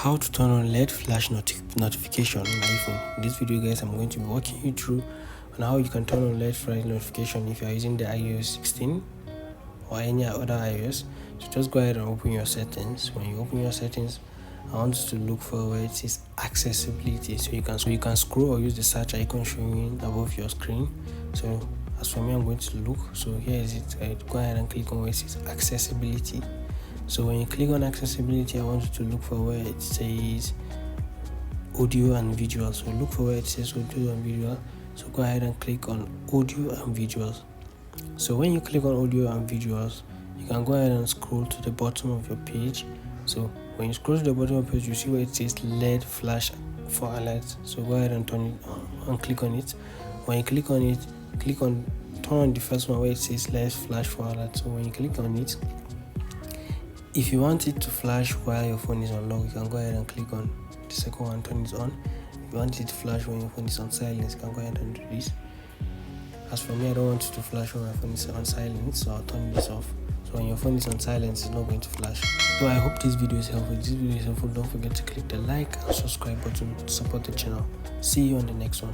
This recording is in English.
how to turn on LED flash notification on iPhone. In this video, guys, I'm going to be walking you through on how you can turn on LED flash notification if you are using the iOS 16 or any other iOS. So just go ahead and open your settings. When you open your settings, I want you to look for where it says accessibility. So you can scroll or use the search icon showing above your screen. So as for me, I'm going to look. So here is it. Go ahead and click on where it says accessibility. So when you click on accessibility, I want you to look for where it says audio and visual. So look for where it says audio and visual. So go ahead and click on audio and visuals. So when you click on audio and visuals, you can go ahead and scroll to the bottom of your page. So when you scroll to the bottom of the page, you see where it says LED flash for alerts. So go ahead and turn it on and click on it. When you click on it, turn on the first one where it says LED flash for alerts. So when you click on it, if you want it to flash while your phone is on lock, you can go ahead and click on the second one, turn it on. If you want it to flash when your phone is on silence, you can go ahead and do this. As for me, I don't want it to flash when my phone is on silence, so I'll turn this off. So when your phone is on silence, it's not going to flash. So I hope this video is helpful. If this video is helpful, don't forget to click the like and subscribe button to support the channel. See you on the next one.